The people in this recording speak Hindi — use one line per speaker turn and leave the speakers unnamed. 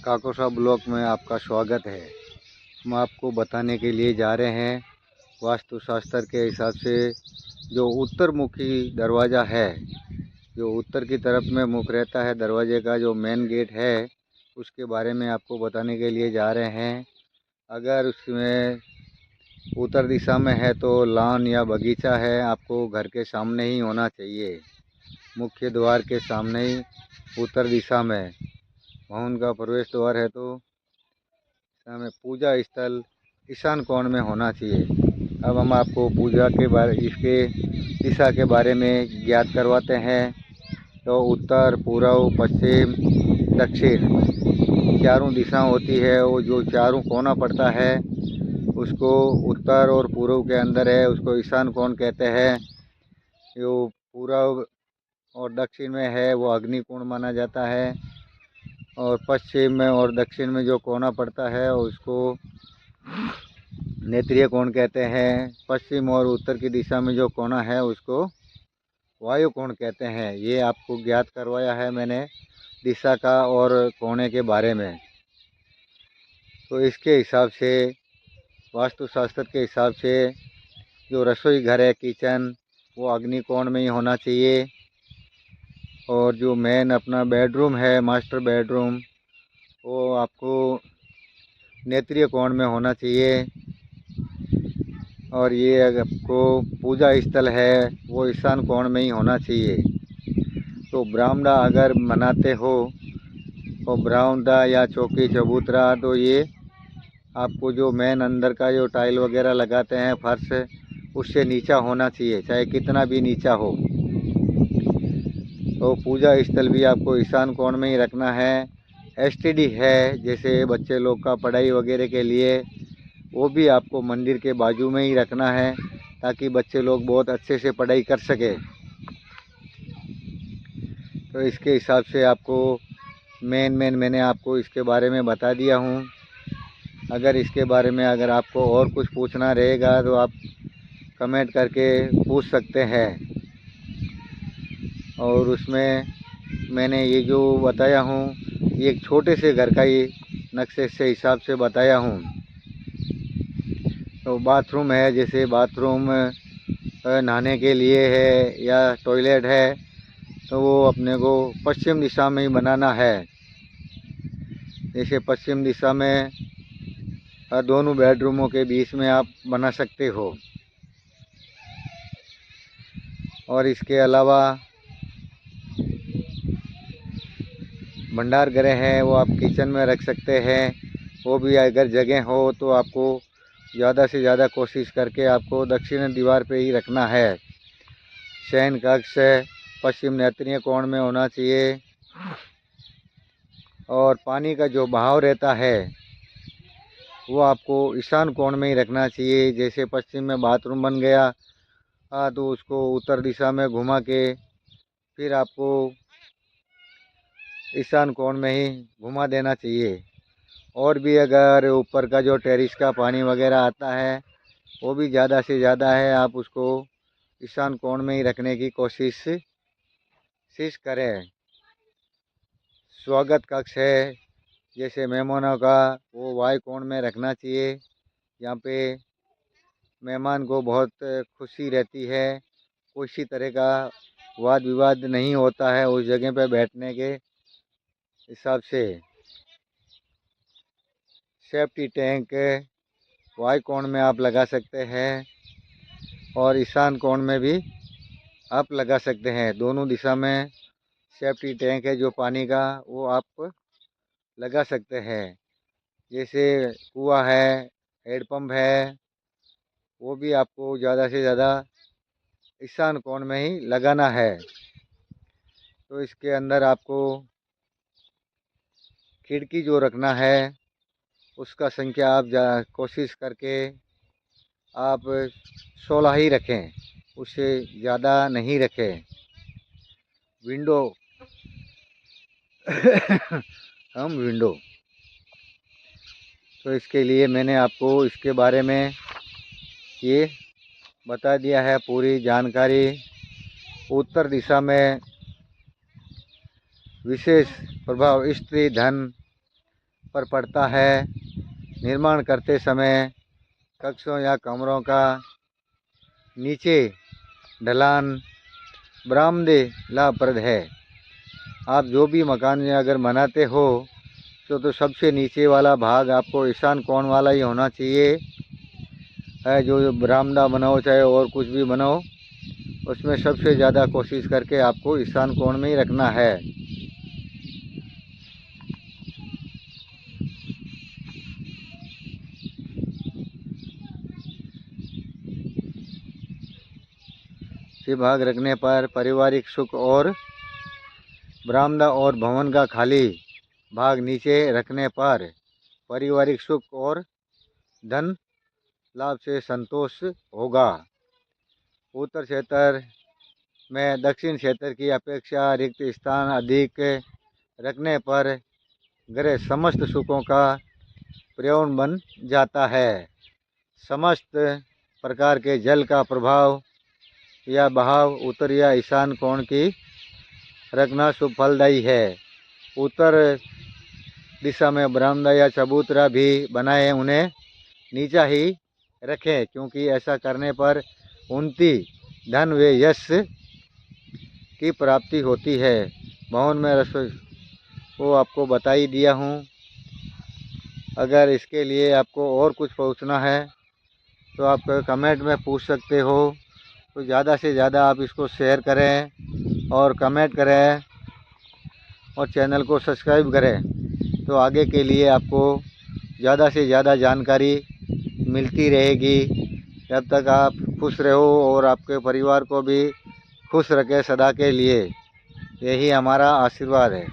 काकोसा ब्लॉक में आपका स्वागत है। हम आपको बताने के लिए जा रहे हैं वास्तुशास्त्र के हिसाब से जो उत्तर मुखी दरवाज़ा है, जो उत्तर की तरफ में मुख रहता है दरवाजे का जो मेन गेट है, उसके बारे में आपको बताने के लिए जा रहे हैं। अगर उसमें उत्तर दिशा में है तो लॉन या बगीचा है, आपको घर के सामने ही होना चाहिए, मुख्य द्वार के सामने ही उत्तर दिशा में भवन का प्रवेश द्वार है तो हमें पूजा स्थल ईशान कोण में होना चाहिए। अब हम आपको पूजा के बारे इसके दिशा के बारे में ज्ञात करवाते हैं। तो उत्तर, पूर्व, पश्चिम, दक्षिण चारों दिशाएं होती है। वो जो चारों कोना पड़ता है उसको उत्तर और पूर्व के अंदर है, उसको ईशान कोण कहते हैं। जो पूर्व और दक्षिण में है वो अग्नि कोण माना जाता है, और पश्चिम में और दक्षिण में जो कोना पड़ता है उसको नेत्रीय कोण कहते हैं। पश्चिम और उत्तर की दिशा में जो कोना है उसको वायु कोण कहते हैं। ये आपको ज्ञात करवाया है मैंने दिशा का और कोने के बारे में। तो इसके हिसाब से वास्तुशास्त्र के हिसाब से जो रसोई घर है, किचन, वो अग्नि कोण में ही होना चाहिए। और जो मेन अपना बेडरूम है, मास्टर बेडरूम, वो आपको नेत्रीय कोण में होना चाहिए। और ये अगर आपको पूजा स्थल है वो ईशान कोण में ही होना चाहिए। तो बरामदा अगर बनाते हो तो बरामदा या चौकी चबूतरा, तो ये आपको जो मेन अंदर का जो टाइल वगैरह लगाते हैं फर्श, उससे नीचा होना चाहिए, चाहे कितना भी नीचा हो। तो पूजा स्थल भी आपको ईशान कोण में ही रखना है। एसटीडी है, जैसे बच्चे लोग का पढ़ाई वगैरह के लिए, वो भी आपको मंदिर के बाजू में ही रखना है ताकि बच्चे लोग बहुत अच्छे से पढ़ाई कर सके। तो इसके हिसाब से आपको मेन मैंने आपको इसके बारे में बता दिया हूँ। अगर इसके बारे में अगर आपको और कुछ पूछना रहेगा तो आप कमेंट करके पूछ सकते हैं। और उसमें मैंने ये जो बताया हूँ ये एक छोटे से घर का ही नक्शे से हिसाब से बताया हूँ। तो बाथरूम है, जैसे बाथरूम नहाने के लिए है या टॉयलेट है, तो वो अपने को पश्चिम दिशा में ही बनाना है। जैसे पश्चिम दिशा में दोनों बेडरूमों के बीच में आप बना सकते हो। और इसके अलावा भंडार गृह है, वो आप किचन में रख सकते हैं। वो भी अगर जगह हो तो आपको ज़्यादा से ज़्यादा कोशिश करके आपको दक्षिण दीवार पे ही रखना है। शयन कक्ष पश्चिम नेत्रीय कोण में होना चाहिए। और पानी का जो बहाव रहता है वो आपको ईशान कोण में ही रखना चाहिए। जैसे पश्चिम में बाथरूम बन गया तो उसको उत्तर दिशा में घुमा के फिर आपको ईशान कोण में ही घुमा देना चाहिए। और भी अगर ऊपर का जो टेरिस का पानी वगैरह आता है वो भी ज़्यादा से ज़्यादा है, आप उसको ईशान कोण में ही रखने की कोशिश करें। स्वागत कक्ष है, जैसे मेहमानों का, वो वायु कोण में रखना चाहिए। यहाँ पे मेहमान को बहुत खुशी रहती है, किसी तरह का वाद विवाद नहीं होता है उस जगह पे बैठने के हिसाब से। सेफ्टी टैंक वायु कोण में आप लगा सकते हैं और ईशान कोण में भी आप लगा सकते हैं। दोनों दिशा में सेफ्टी टैंक है जो पानी का, वो आप लगा सकते हैं। जैसे कुआं है, हैंडपम्प है, वो भी आपको ज़्यादा से ज़्यादा ईशान कोण में ही लगाना है। तो इसके अंदर आपको खिड़की जो रखना है उसका संख्या आप कोशिश करके आप 16 ही रखें, उससे ज़्यादा नहीं रखें। विंडो हम विंडो, तो इसके लिए मैंने आपको इसके बारे में ये बता दिया है पूरी जानकारी। उत्तर दिशा में विशेष प्रभाव स्त्री धन पर पड़ता है। निर्माण करते समय कक्षों या कमरों का नीचे ढलान बरामदे लाभप्रद है। आप जो भी मकान में अगर बनाते हो तो सबसे नीचे वाला भाग आपको ईशान कोण वाला ही होना चाहिए है। जो बरामदा बनाओ चाहे और कुछ भी बनाओ, उसमें सबसे ज़्यादा कोशिश करके आपको ईशान कोण में ही रखना है। ये भाग रखने पर पारिवारिक सुख और बरामदा और भवन का खाली भाग नीचे रखने पर पारिवारिक सुख और धन लाभ से संतोष होगा। उत्तर क्षेत्र में दक्षिण क्षेत्र की अपेक्षा रिक्त स्थान अधिक रखने पर ग्रह समस्त सुखों का पर्यावरण बन जाता है। समस्त प्रकार के जल का प्रभाव या बहाव उत्तर या ईशान कोण की रखना शुभ फलदायी है। उत्तर दिशा में बरामदा या चबूतरा भी बनाए, उन्हें नीचा ही रखें, क्योंकि ऐसा करने पर उन्नति, धन व यश की प्राप्ति होती है। भवन में रसोई वो आपको बता ही दिया हूँ। अगर इसके लिए आपको और कुछ पूछना है तो आप कमेंट में पूछ सकते हो। तो ज़्यादा से ज़्यादा आप इसको शेयर करें और कमेंट करें और चैनल को सब्सक्राइब करें, तो आगे के लिए आपको ज़्यादा से ज़्यादा जानकारी मिलती रहेगी। जब तक आप खुश रहो और आपके परिवार को भी खुश रखें सदा के लिए, यही हमारा आशीर्वाद है।